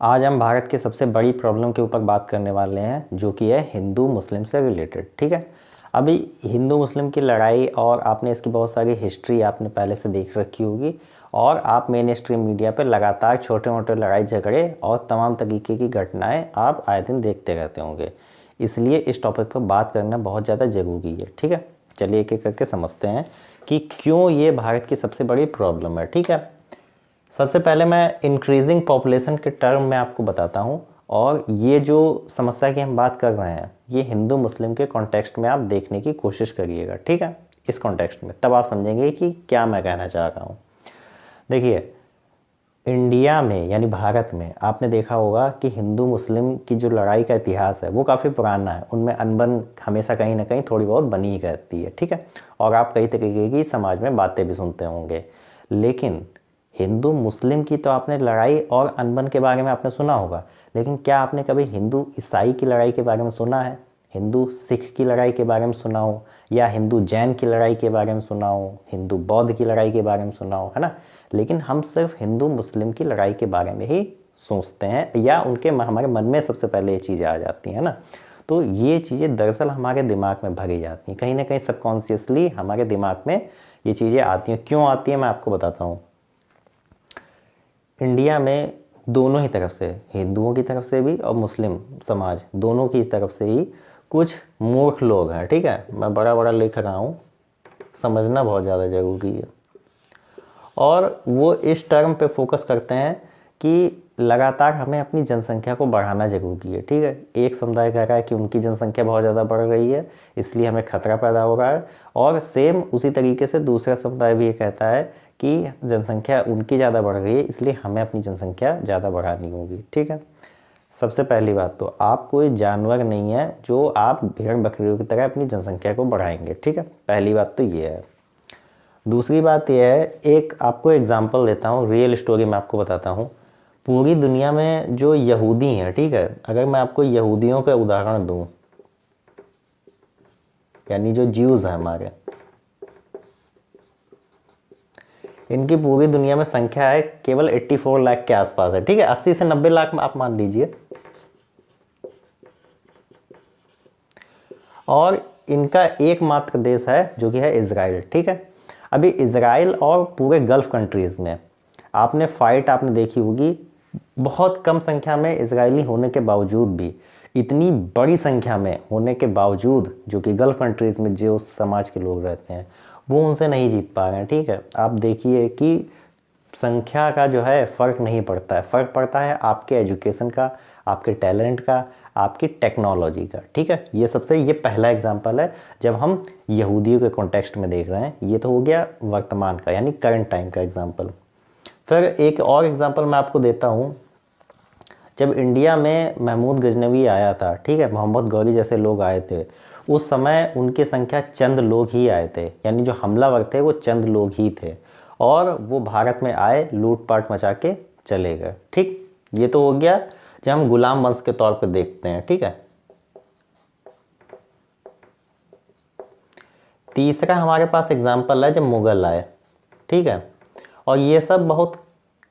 आज हम भारत की सबसे बड़ी प्रॉब्लम के ऊपर बात करने वाले हैं, जो कि है हिंदू मुस्लिम से रिलेटेड। ठीक है, अभी हिंदू मुस्लिम की लड़ाई और आपने इसकी बहुत सारी हिस्ट्री आपने पहले से देख रखी होगी, और आप मेन स्ट्रीम मीडिया पर लगातार छोटे मोटे लड़ाई झगड़े और तमाम तरीके की घटनाएं आप आए दिन देखते रहते होंगे। इसलिए इस टॉपिक पर बात करना बहुत ज़्यादा ज़रूरी है। ठीक है, चलिए एक एक करके समझते हैं कि क्यों ये भारत की सबसे बड़ी प्रॉब्लम है। ठीक है, सबसे पहले मैं इंक्रीजिंग पॉपुलेशन के टर्म में आपको बताता हूँ, और ये जो समस्या की हम बात कर रहे हैं ये हिंदू मुस्लिम के कॉन्टेक्स्ट में आप देखने की कोशिश करिएगा। ठीक है, इस कॉन्टेक्स्ट में तब आप समझेंगे कि क्या मैं कहना चाह रहा हूँ। देखिए, इंडिया में यानी भारत में आपने देखा होगा कि हिंदू मुस्लिम की जो लड़ाई का इतिहास है वो काफ़ी पुराना है। उनमें अनबन हमेशा कहीं ना कहीं थोड़ी बहुत बनी ही रहती है। ठीक है, और आप कई तरीके की समाज में बातें भी सुनते होंगे, लेकिन हिंदू मुस्लिम की तो आपने लड़ाई और अनबन के बारे में आपने सुना होगा, लेकिन क्या आपने कभी हिंदू ईसाई की लड़ाई के बारे में सुना है? हिंदू सिख की लड़ाई के बारे में सुना हो, या हिंदू जैन की लड़ाई के बारे में सुना हो, हिंदू बौद्ध की लड़ाई के बारे में सुना हो, है ना? लेकिन हम सिर्फ हिंदू मुस्लिम की लड़ाई के बारे में ही सोचते हैं, या उनके हमारे मन में सबसे पहले ये चीज़ें आ जाती हैं ना। तो ये चीज़ें दरअसल हमारे दिमाग में भरी जाती हैं, कहीं ना कहीं सबकॉन्शियसली हमारे दिमाग में ये चीज़ें आती हैं। क्यों आती हैं मैं आपको बताता हूँ। इंडिया में दोनों ही तरफ से, हिंदुओं की तरफ से भी और मुस्लिम समाज दोनों की तरफ से ही कुछ मूर्ख लोग हैं। ठीक है, मैं बड़ा बड़ा लिख रहा हूँ, समझना बहुत ज़्यादा ज़रूरी है। और वो इस टर्म पे फोकस करते हैं कि लगातार हमें अपनी जनसंख्या को बढ़ाना ज़रूरी है। ठीक है, एक समुदाय कह रहा है कि उनकी जनसंख्या बहुत ज़्यादा बढ़ रही है इसलिए हमें खतरा पैदा हो रहा है, और सेम उसी तरीके से दूसरा समुदाय भी ये कहता है कि जनसंख्या उनकी ज़्यादा बढ़ रही है इसलिए हमें अपनी जनसंख्या ज़्यादा बढ़ानी होगी। ठीक है, सबसे पहली बात तो आप कोई जानवर नहीं है जो आप भेड़ बकरियों की तरह अपनी जनसंख्या को बढ़ाएंगे। ठीक है, पहली बात तो ये है। दूसरी बात यह है, एक आपको एग्जांपल देता हूँ, रियल स्टोरी मैं आपको बताता हूँ। पूरी दुनिया में जो यहूदी हैं, ठीक है, अगर मैं आपको यहूदियों का उदाहरण दूँ, यानी जो ज्यूज़ हैं हमारे, इनकी पूरी दुनिया में संख्या है केवल 84 लाख के आसपास है। ठीक है, 80 से 90 लाख में आप मान लीजिए, और इनका एकमात्र देश है जो कि है इजराइल। ठीक है, अभी इजराइल और पूरे गल्फ कंट्रीज़ में आपने फाइट आपने देखी होगी, बहुत कम संख्या में इजरायली होने के बावजूद भी, इतनी बड़ी संख्या में होने के बावजूद जो कि गल्फ कंट्रीज़ में जो समाज के लोग रहते हैं वो उनसे नहीं जीत पा रहे हैं। ठीक है, आप देखिए कि संख्या का जो है फ़र्क नहीं पड़ता है, फ़र्क पड़ता है आपके एजुकेशन का, आपके टैलेंट का, आपकी टेक्नोलॉजी का। ठीक है, ये सबसे ये पहला एग्जांपल है जब हम यहूदियों के कॉन्टेक्स्ट में देख रहे हैं। ये तो हो गया वर्तमान का यानी करंट टाइम का एग्जांपल। फिर एक और एग्जांपल मैं आपको देता हूँ। जब इंडिया में महमूद गजनवी आया था, ठीक है, मोहम्मद गौरी जैसे लोग आए थे, उस समय उनकी संख्या चंद लोग ही आए थे, यानी जो हमलावर थे वो चंद लोग ही थे, और वो भारत में आए, लूटपाट मचा के चले गए। ठीक, ये तो हो गया जब हम गुलाम वंश के तौर पे देखते हैं। ठीक है, तीसरा हमारे पास एग्जाम्पल है जब मुगल आए। ठीक है, और ये सब बहुत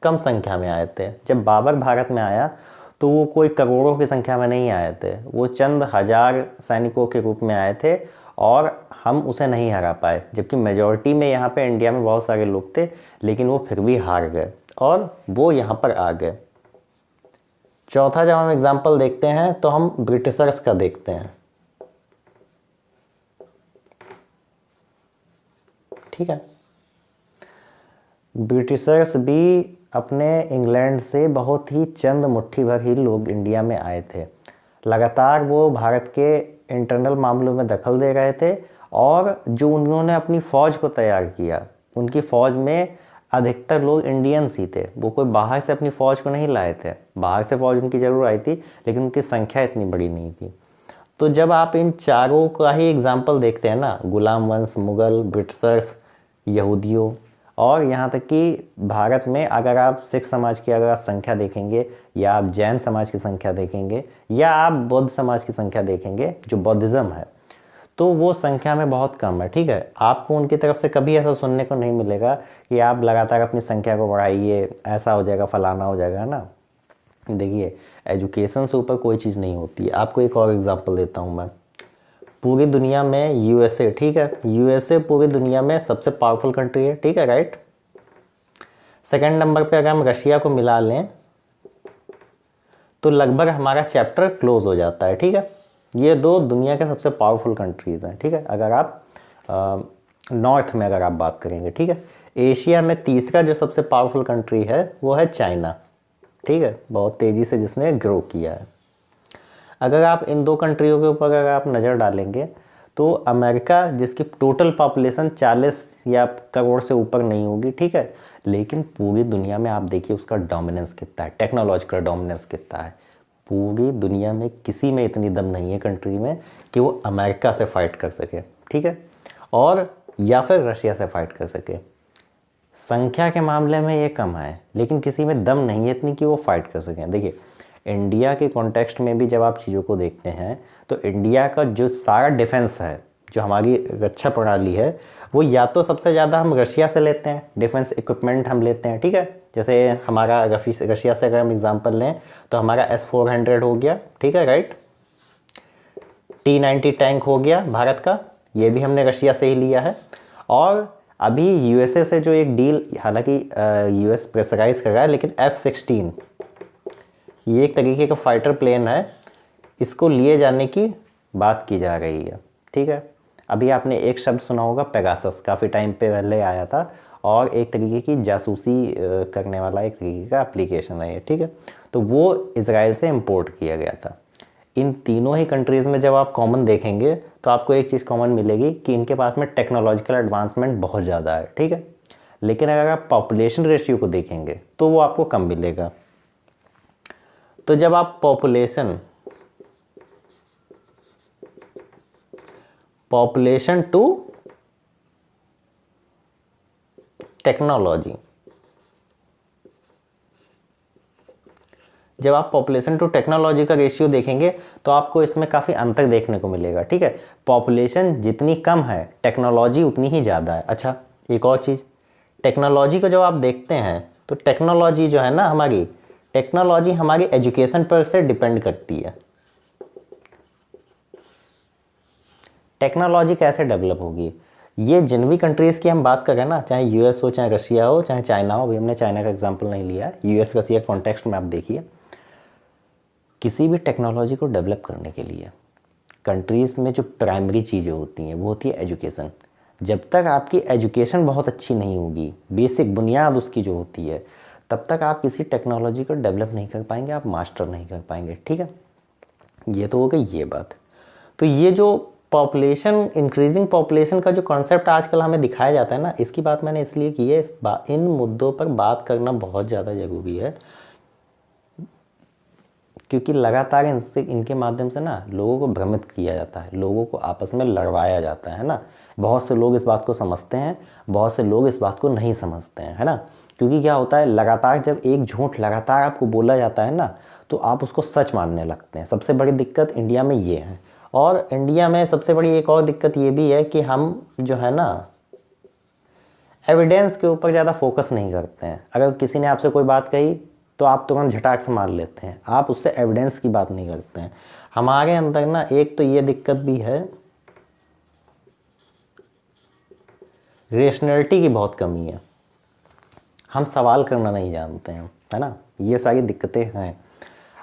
कम संख्या में आए थे। जब बाबर भारत में आया तो वो कोई करोड़ों की संख्या में नहीं आए थे, वो चंद हजार सैनिकों के रूप में आए थे, और हम उसे नहीं हरा पाए, जबकि मेजॉरिटी में यहाँ पे इंडिया में बहुत सारे लोग थे, लेकिन वो फिर भी हार गए और वो यहाँ पर आ गए। चौथा जब हम एग्जाम्पल देखते हैं तो हम ब्रिटिशर्स का देखते हैं। ठीक है, ब्रिटिशर्स भी अपने इंग्लैंड से बहुत ही चंद मुट्ठी भर ही लोग इंडिया में आए थे। लगातार वो भारत के इंटरनल मामलों में दखल दे रहे थे, और जो उन्होंने अपनी फ़ौज को तैयार किया, उनकी फ़ौज में अधिकतर लोग इंडियंस ही थे। वो कोई बाहर से अपनी फ़ौज को नहीं लाए थे, बाहर से फ़ौज उनकी ज़रूर आई थी लेकिन उनकी संख्या इतनी बड़ी नहीं थी। तो जब आप इन चारों का ही एग्जाम्पल देखते हैं ना, गुलाम वंश, मुग़ल, ब्रिटिशर्स, यहूदियों, और यहाँ तक कि भारत में अगर आप सिख समाज की अगर आप संख्या देखेंगे, या आप जैन समाज की संख्या देखेंगे, या आप बौद्ध समाज की संख्या देखेंगे जो बौद्धिज़्म है, तो वो संख्या में बहुत कम है। ठीक है, आपको उनकी तरफ से कभी ऐसा सुनने को नहीं मिलेगा कि आप लगातार अपनी संख्या को बढ़ाइए, ऐसा हो जाएगा, फलाना हो जाएगा, है ना। देखिए एजुकेशन से ऊपर कोई चीज़ नहीं होती है। आपको एक और एग्जांपल देता हूँ मैं। पूरी दुनिया में यूएसए, ठीक है, यूएसए पूरी दुनिया में सबसे पावरफुल कंट्री है, ठीक है, राइट। सेकंड नंबर पे अगर हम रशिया को मिला लें तो लगभग हमारा चैप्टर क्लोज हो जाता है, ठीक है। ये दो दुनिया के सबसे पावरफुल कंट्रीज़ हैं, ठीक है, अगर आप नॉर्थ में अगर आप बात करेंगे, ठीक है। एशिया में तीसरा जो सबसे पावरफुल कंट्री है वो है चाइना, ठीक है, बहुत तेज़ी से जिसने ग्रो किया है। अगर आप इन दो कंट्रियों के ऊपर अगर आप नज़र डालेंगे तो अमेरिका, जिसकी टोटल पॉपुलेशन 40 या करोड़ से ऊपर नहीं होगी, ठीक है, लेकिन पूरी दुनिया में आप देखिए उसका डोमिनेंस कितना है, टेक्नोलॉजिकल डोमिनेंस कितना है। पूरी दुनिया में किसी में इतनी दम नहीं है कंट्री में कि वो अमेरिका से फाइट कर सके, ठीक है, और या फिर रशिया से फाइट कर सके। संख्या के मामले में ये कम है, लेकिन किसी में दम नहीं है इतनी कि वो फाइट कर सकें। देखिए इंडिया के कॉन्टेक्स्ट में भी जब आप चीज़ों को देखते हैं तो इंडिया का जो सारा डिफेंस है, जो हमारी रक्षा प्रणाली है, वो या तो सबसे ज़्यादा हम रशिया से लेते हैं, डिफेंस इक्विपमेंट हम लेते हैं, ठीक है। जैसे हमारा रशिया से अगर हम एग्जांपल लें तो हमारा S-400 हो गया, ठीक है, राइट। T-90 टैंक हो गया भारत का, ये भी हमने रशिया से ही लिया है। और अभी यूएसए से जो एक डील, हालांकि यूएस प्रेशराइज कर रहा है, लेकिन F-16 ये एक तरीके का फाइटर प्लेन है, इसको लिए जाने की बात की जा रही है, ठीक है। अभी आपने एक शब्द सुना होगा पेगासस, काफ़ी टाइम पे पहले आया था, और एक तरीके की जासूसी करने वाला एक तरीके का एप्लीकेशन है ये, ठीक है। तो वो इजराइल से इंपोर्ट किया गया था। इन तीनों ही कंट्रीज़ में जब आप कॉमन देखेंगे तो आपको एक चीज़ कॉमन मिलेगी कि इनके पास में टेक्नोलॉजिकल एडवांसमेंट बहुत ज़्यादा है, ठीक है। लेकिन अगर आप पॉपुलेशन रेशियो को देखेंगे तो वो आपको कम मिलेगा। तो जब आप पॉपुलेशन टू टेक्नोलॉजी, जब आप पॉपुलेशन टू टेक्नोलॉजी का रेशियो देखेंगे तो आपको इसमें काफ़ी अंतर देखने को मिलेगा, ठीक है। पॉपुलेशन जितनी कम है टेक्नोलॉजी उतनी ही ज़्यादा है। अच्छा एक और चीज़, टेक्नोलॉजी को जब आप देखते हैं तो टेक्नोलॉजी जो है ना, हमारी टेक्नोलॉजी हमारी एजुकेशन पर से डिपेंड करती है। टेक्नोलॉजी कैसे डेवलप होगी, ये जिन भी कंट्रीज़ की हम बात करें ना, चाहे यूएस हो, चाहे रशिया हो, चाहे चाइना हो, अभी हमने चाइना का एग्जांपल नहीं लिया है, यूएस रशिया कॉन्टेक्स्ट में आप देखिए, किसी भी टेक्नोलॉजी को डेवलप करने के लिए कंट्रीज़ में जो प्राइमरी चीज़ें होती हैं वो होती है एजुकेशन। जब तक आपकी एजुकेशन बहुत अच्छी नहीं होगी, बेसिक बुनियाद उसकी जो होती है, तब तक आप किसी टेक्नोलॉजी को डेवलप नहीं कर पाएंगे, आप मास्टर नहीं कर पाएंगे, ठीक है। ये तो हो गई ये बात। तो ये जो पॉपुलेशन, इंक्रीजिंग पॉपुलेशन का जो कॉन्सेप्ट आजकल हमें दिखाया जाता है ना, इसकी बात मैंने इसलिए की है, इन मुद्दों पर बात करना बहुत ज़्यादा ज़रूरी है, क्योंकि लगातार इनके माध्यम से ना लोगों को भ्रमित किया जाता है, लोगों को आपस में लड़वाया जाता है ना। बहुत से लोग इस बात को समझते हैं, बहुत से लोग इस बात को नहीं समझते हैं, है ना। क्योंकि क्या होता है, लगातार जब एक झूठ लगातार आपको बोला जाता है ना तो आप उसको सच मानने लगते हैं। सबसे बड़ी दिक्कत इंडिया में ये है। और इंडिया में सबसे बड़ी एक और दिक्कत ये भी है कि हम जो है ना एविडेंस के ऊपर ज़्यादा फोकस नहीं करते हैं। अगर किसी ने आपसे कोई बात कही तो आप तुरंत झटाक से मान लेते हैं, आप उससे एविडेंस की बात नहीं करते हैं। हमारे अंदर ना एक तो ये दिक्कत भी है, रेशनैलिटी की बहुत कमी है, हम सवाल करना नहीं जानते हैं, है ना। ये सारी दिक्कतें हैं।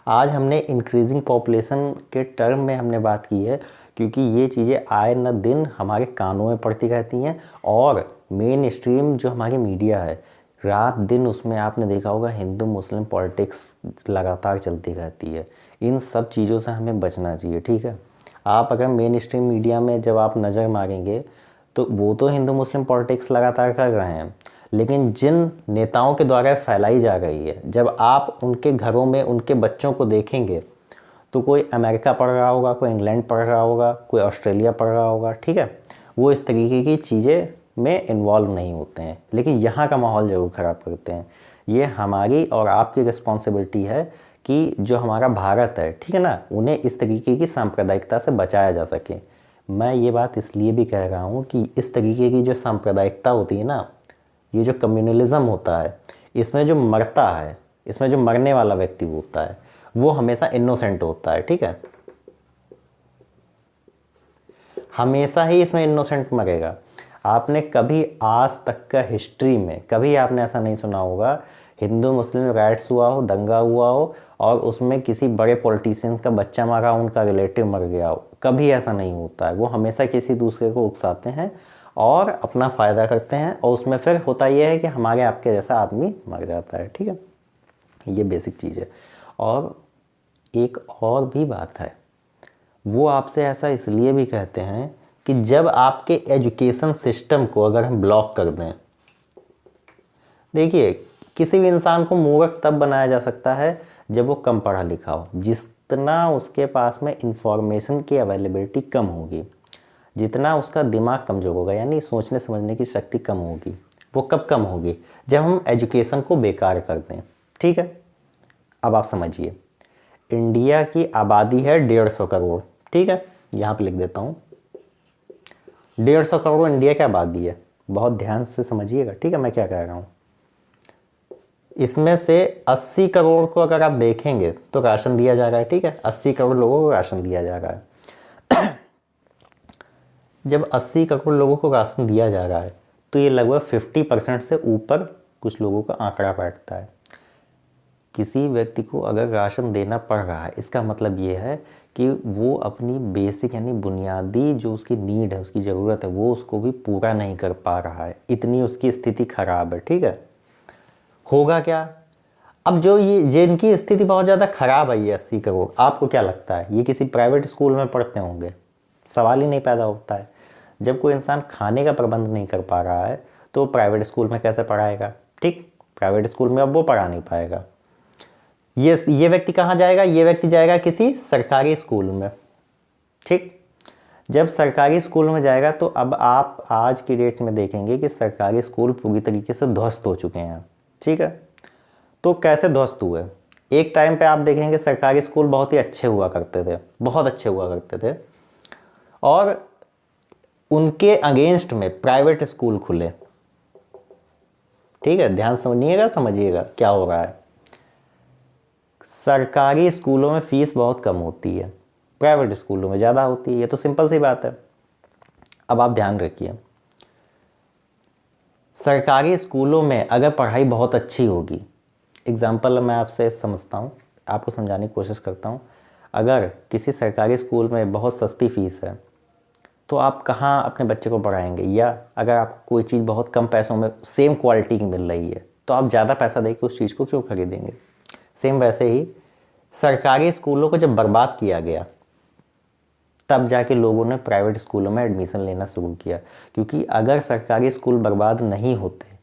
आज हमने इंक्रीजिंग पॉपुलेशन के टर्म में हमने बात की है, क्योंकि ये चीज़ें आए न दिन हमारे कानों में पड़ती रहती हैं, और मेन स्ट्रीम जो हमारी मीडिया है, रात दिन उसमें आपने देखा होगा हिंदू मुस्लिम पॉलिटिक्स लगातार चलती रहती है। इन सब चीज़ों से हमें बचना चाहिए, ठीक है। आप अगर मेन स्ट्रीम मीडिया में जब आप नज़र मारेंगे तो वो तो हिंदू मुस्लिम पॉलिटिक्स लगातार कर रहे हैं, लेकिन जिन नेताओं के द्वारा फैलाई जा रही है, जब आप उनके घरों में उनके बच्चों को देखेंगे तो कोई अमेरिका पढ़ रहा होगा, कोई इंग्लैंड पढ़ रहा होगा, कोई ऑस्ट्रेलिया पढ़ रहा होगा, ठीक है। वो इस तरीके की चीज़ें में इन्वॉल्व नहीं होते हैं, लेकिन यहाँ का माहौल ज़रूर ख़राब करते हैं। ये हमारी और आपकी रिस्पॉन्सिबिलिटी है कि जो हमारा भारत है, ठीक है ना, उन्हें इस तरीके की सांप्रदायिकता से बचाया जा सके। मैं ये बात इसलिए भी कह रहा हूँ कि इस तरीके की जो सांप्रदायिकता होती है ना, ये जो कम्युनलिज़म होता है, इसमें जो मरता है इसमें जो मरने वाला व्यक्ति होता है वो हमेशा इनोसेंट होता है, ठीक है, हमेशा ही इसमें इनोसेंट मरेगा। आपने कभी आज तक का हिस्ट्री में कभी आपने ऐसा नहीं सुना होगा हिंदू मुस्लिम राइट्स हुआ हो, दंगा हुआ हो और उसमें किसी बड़े पॉलिटिशियन का बच्चा मरा हो, उनका रिलेटिव मर गया हो, कभी ऐसा नहीं होता है। वो हमेशा किसी दूसरे को उकसाते हैं और अपना फ़ायदा करते हैं और उसमें फिर होता यह है कि हमारे आपके जैसा आदमी मर जाता है, ठीक है, ये बेसिक चीज़ है। और एक और भी बात है, वो आपसे ऐसा इसलिए भी कहते हैं कि जब आपके एजुकेशन सिस्टम को अगर हम ब्लॉक कर दें, देखिए किसी भी इंसान को मूर्ख तब बनाया जा सकता है जब वो कम पढ़ा लिखा हो। जितना उसके पास में इंफॉर्मेशन की अवेलेबिलिटी कम होगी, जितना उसका दिमाग कमज़ोर होगा, यानी सोचने समझने की शक्ति कम होगी, वो कब कम होगी? जब हम एजुकेशन को बेकार कर दें, ठीक है। अब आप समझिए, इंडिया की आबादी है 150 करोड़, ठीक है, यहाँ पे लिख देता हूँ 150 करोड़ इंडिया की आबादी है। बहुत ध्यान से समझिएगा, ठीक है, मैं क्या कह रहा हूँ। इसमें से 80 करोड़ को अगर आप देखेंगे तो राशन दिया जा रहा है, ठीक है, 80 करोड़ लोगों को राशन दिया जा रहा है। जब 80 करोड़ लोगों को राशन दिया जा रहा है तो ये लगभग 50% से ऊपर कुछ लोगों का आंकड़ा बैठता है। किसी व्यक्ति को अगर राशन देना पड़ रहा है, इसका मतलब ये है कि वो अपनी बेसिक यानी बुनियादी जो उसकी नीड है, उसकी ज़रूरत है, वो उसको भी पूरा नहीं कर पा रहा है, इतनी उसकी स्थिति खराब है, ठीक है। होगा क्या? अब जो ये जिनकी स्थिति बहुत ज़्यादा ख़राब है, ये 80 करोड़, आपको क्या लगता है ये किसी प्राइवेट स्कूल में पढ़ते होंगे? सवाल ही नहीं पैदा होता है। जब कोई इंसान खाने का प्रबंध नहीं कर पा रहा है तो प्राइवेट स्कूल में कैसे पढ़ाएगा? ठीक, प्राइवेट स्कूल में अब वो पढ़ा नहीं पाएगा। ये व्यक्ति कहाँ जाएगा? ये व्यक्ति जाएगा किसी सरकारी स्कूल में, ठीक। जब सरकारी स्कूल में जाएगा तो अब आप आज की डेट में देखेंगे कि सरकारी स्कूल पूरी तरीके से ध्वस्त हो चुके हैं, ठीक है। तो कैसे ध्वस्त हुए? एक टाइम पे आप देखेंगे सरकारी स्कूल बहुत ही अच्छे हुआ करते थे, बहुत अच्छे हुआ करते थे, और उनके अगेंस्ट में प्राइवेट स्कूल खुले, ठीक है। ध्यान समझिएगा, समझिएगा क्या हो रहा है। सरकारी स्कूलों में फीस बहुत कम होती है, प्राइवेट स्कूलों में ज़्यादा होती है, ये तो सिंपल सी बात है। अब आप ध्यान रखिए, सरकारी स्कूलों में अगर पढ़ाई बहुत अच्छी होगी, एग्जाम्पल मैं आपसे समझता हूँ, आपको समझाने की कोशिश करता हूँ। अगर किसी सरकारी स्कूल में बहुत सस्ती फ़ीस है तो आप कहाँ अपने बच्चे को पढ़ाएंगे? या अगर आपको कोई चीज़ बहुत कम पैसों में सेम क्वालिटी की मिल रही है तो आप ज़्यादा पैसा देकर उस चीज़ को क्यों खरीदेंगे? सेम वैसे ही सरकारी स्कूलों को जब बर्बाद किया गया तब जाके लोगों ने प्राइवेट स्कूलों में एडमिशन लेना शुरू किया, क्योंकि अगर सरकारी स्कूल बर्बाद नहीं होते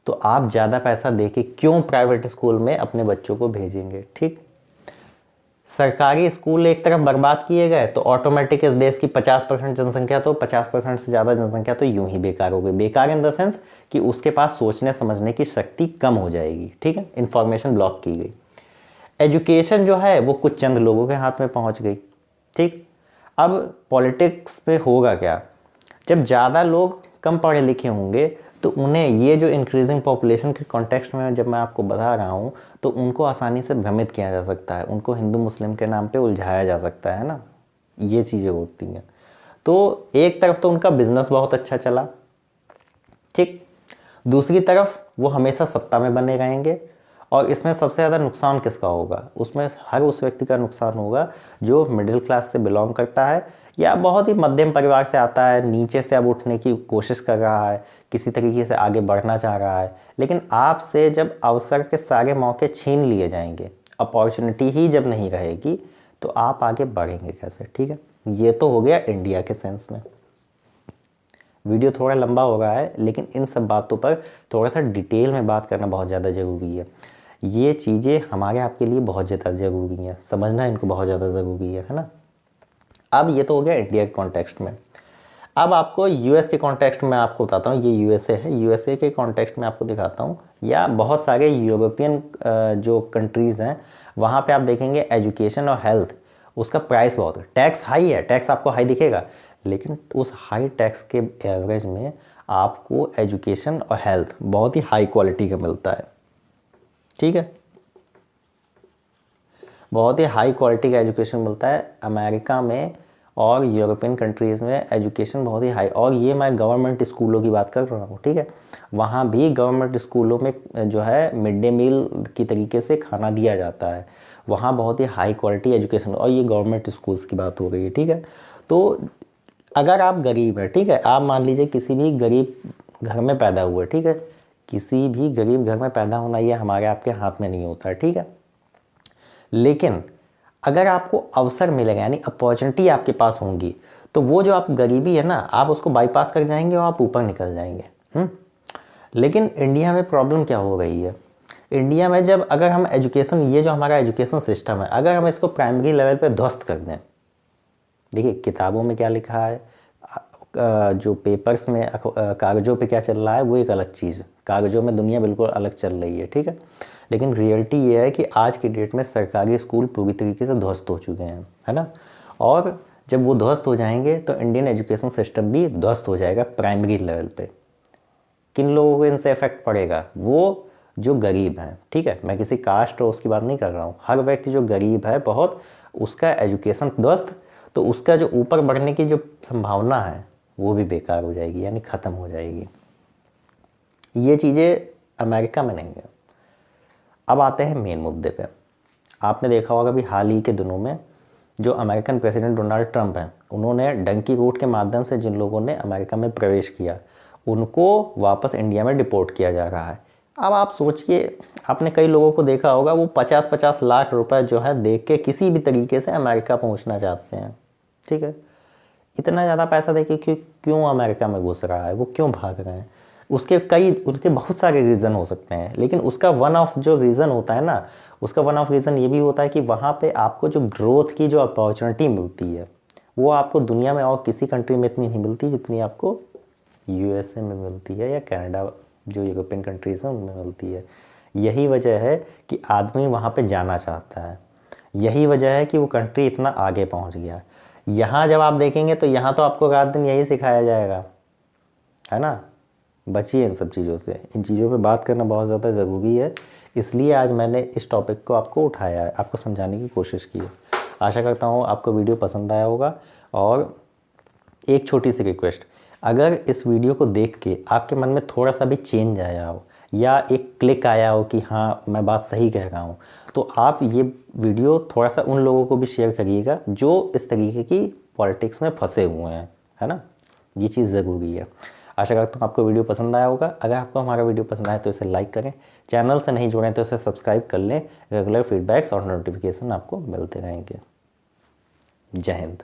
तो आप ज़्यादा पैसा देके क्यों प्राइवेट स्कूल में अपने बच्चों को भेजेंगे, ठीक। सरकारी स्कूल एक तरफ बर्बाद किए गए तो ऑटोमेटिक इस देश की 50% जनसंख्या, तो 50% से ज़्यादा जनसंख्या तो यूं ही बेकार हो गई। बेकार इन द सेंस कि उसके पास सोचने समझने की शक्ति कम हो जाएगी, ठीक है, इंफॉर्मेशन ब्लॉक की गई। एजुकेशन जो है वो कुछ चंद लोगों के हाथ में पहुंच गई, ठीक। अब पॉलिटिक्स में होगा क्या? जब ज़्यादा लोग कम पढ़े लिखे होंगे तो उन्हें ये जो इंक्रीजिंग पॉपुलेशन के कॉन्टेक्स्ट में जब मैं आपको बता रहा हूँ तो उनको आसानी से भ्रमित किया जा सकता है, उनको हिंदू मुस्लिम के नाम पे उलझाया जा सकता है ना, ये चीज़ें होती हैं। तो एक तरफ तो उनका बिजनेस बहुत अच्छा चला, ठीक, दूसरी तरफ वो हमेशा सत्ता में बने रहेंगे, और इसमें सबसे ज़्यादा नुकसान किसका होगा? उसमें हर उस व्यक्ति का नुकसान होगा जो मिडिल क्लास से बिलोंग करता है या बहुत ही मध्यम परिवार से आता है, नीचे से अब उठने की कोशिश कर रहा है, किसी तरीके से आगे बढ़ना चाह रहा है, लेकिन आपसे जब अवसर के सारे मौके छीन लिए जाएंगे, अपॉर्चुनिटी ही जब नहीं रहेगी, तो आप आगे बढ़ेंगे कैसे, ठीक है। ये तो हो गया इंडिया के सेंस में। वीडियो थोड़ा लंबा हो रहा है, लेकिन इन सब बातों पर थोड़ा सा डिटेल में बात करना बहुत ज़्यादा ज़रूरी है। ये चीज़ें हमारे आपके लिए बहुत ज़्यादा ज़रूरी हैं, समझना इनको बहुत ज़्यादा ज़रूरी है ना। अब ये तो हो गया इंडिया के कॉन्टेक्स्ट में। अब आपको यूएस के कॉन्टेक्स्ट में आपको बताता हूँ, ये यूएसए है, यूएसए के कॉन्टेक्स्ट में आपको दिखाता हूँ, या बहुत सारे यूरोपियन जो कंट्रीज़ हैं वहाँ पे आप देखेंगे एजुकेशन और हेल्थ, उसका प्राइस बहुत है, टैक्स हाई है, टैक्स आपको हाई दिखेगा, लेकिन उस हाई टैक्स के एवरेज में आपको एजुकेशन और हेल्थ बहुत ही हाई क्वालिटी का मिलता है, ठीक है। बहुत ही हाई क्वालिटी का एजुकेशन मिलता है अमेरिका में और यूरोपियन कंट्रीज़ में। एजुकेशन बहुत ही हाई, और ये मैं गवर्नमेंट स्कूलों की बात कर रहा हूँ, ठीक है। वहाँ भी गवर्नमेंट स्कूलों में जो है मिड डे मील की तरीके से खाना दिया जाता है। वहाँ बहुत ही हाई क्वालिटी एजुकेशन, और ये गवर्नमेंट स्कूल्स की बात हो रही है, ठीक है। तो अगर आप गरीब हैं, ठीक है, आप मान लीजिए किसी भी गरीब घर में पैदा हुए, ठीक है, किसी भी गरीब घर में पैदा होना ये हमारे आपके हाथ में नहीं होता है, ठीक है। लेकिन अगर आपको अवसर मिलेगा, यानी अपॉर्चुनिटी आपके पास होंगी, तो वो जो आप गरीबी है ना, आप उसको बाईपास कर जाएंगे और आप ऊपर निकल जाएंगे। लेकिन इंडिया में प्रॉब्लम क्या हो रही है, इंडिया में जब अगर हम एजुकेशन, ये जो हमारा एजुकेशन सिस्टम है, अगर हम इसको प्राइमरी लेवल पे ध्वस्त कर दें, देखिए किताबों में क्या लिखा है, जो पेपर्स में कागज़ों पे क्या चल रहा है वो एक अलग चीज़, कागज़ों में दुनिया बिल्कुल अलग चल रही है, ठीक है। लेकिन रियलिटी ये है कि आज की डेट में सरकारी स्कूल पूरी तरीके से ध्वस्त हो चुके हैं, है ना। और जब वो ध्वस्त हो जाएंगे तो इंडियन एजुकेशन सिस्टम भी ध्वस्त हो जाएगा प्राइमरी लेवल पे। किन लोगों को इनसे इफेक्ट पड़ेगा, वो जो गरीब हैं, ठीक है, मैं किसी कास्ट और उसकी बात नहीं कर रहा हूँ, हर व्यक्ति जो गरीब है बहुत, उसका एजुकेशन ध्वस्त, तो उसका जो ऊपर बढ़ने की जो संभावना है वो भी बेकार हो जाएगी, यानी ख़त्म हो जाएगी। ये चीज़ें अमेरिका में नहीं है। अब आते हैं मेन मुद्दे पे। आपने देखा होगा भी हाल ही के दिनों में जो अमेरिकन प्रेसिडेंट डोनाल्ड ट्रंप हैं, उन्होंने डंकी रूट के माध्यम से जिन लोगों ने अमेरिका में प्रवेश किया उनको वापस इंडिया में डिपोर्ट किया जा रहा है। अब आप सोचिए, आपने कई लोगों को देखा होगा वो 50-50 लाख रुपए जो है देख के किसी भी तरीके से अमेरिका पहुंचना चाहते हैं, ठीक है। इतना ज़्यादा पैसा देके क्यों अमेरिका में घुस रहा है, वो क्यों भाग रहे हैं, उसके बहुत सारे रीज़न हो सकते हैं, लेकिन उसका वन ऑफ जो रीज़न होता है ना, उसका वन ऑफ रीज़न ये भी होता है कि वहाँ पे आपको जो ग्रोथ की जो अपॉर्चुनिटी मिलती है वो आपको दुनिया में और किसी कंट्री में इतनी नहीं मिलती जितनी आपको यूएसए में मिलती है या कनाडा, जो यूरोपियन कंट्रीज़ हैं उनमें मिलती है। यही वजह है कि आदमी वहाँ पे जाना चाहता है, यही वजह है कि वो कंट्री इतना आगे पहुँच गया। यहाँ जब आप देखेंगे तो यहाँ तो आपको रात दिन यही सिखाया जाएगा, है ना। बचिए इन सब चीज़ों से, इन चीज़ों पे बात करना बहुत ज़्यादा ज़रूरी है, इसलिए आज मैंने इस टॉपिक को आपको उठाया है, आपको समझाने की कोशिश की है। आशा करता हूँ आपको वीडियो पसंद आया होगा। और एक छोटी सी रिक्वेस्ट, अगर इस वीडियो को देख के आपके मन में थोड़ा सा भी चेंज आया हो या एक क्लिक आया हो कि हाँ मैं बात सही कह रहा हूँ, तो आप ये वीडियो थोड़ा सा उन लोगों को भी शेयर करिएगा जो इस तरीके की पॉलिटिक्स में फंसे हुए हैं, है ना। ये चीज़ ज़रूरी है। आशा करता हूँ आपको वीडियो पसंद आया होगा। अगर आपको हमारा वीडियो पसंद आया तो इसे लाइक करें, चैनल से नहीं जुड़े तो इसे सब्सक्राइब कर लें। रेगुलर फीडबैक्स और नोटिफिकेशन आपको मिलते रहेंगे। जय हिंद।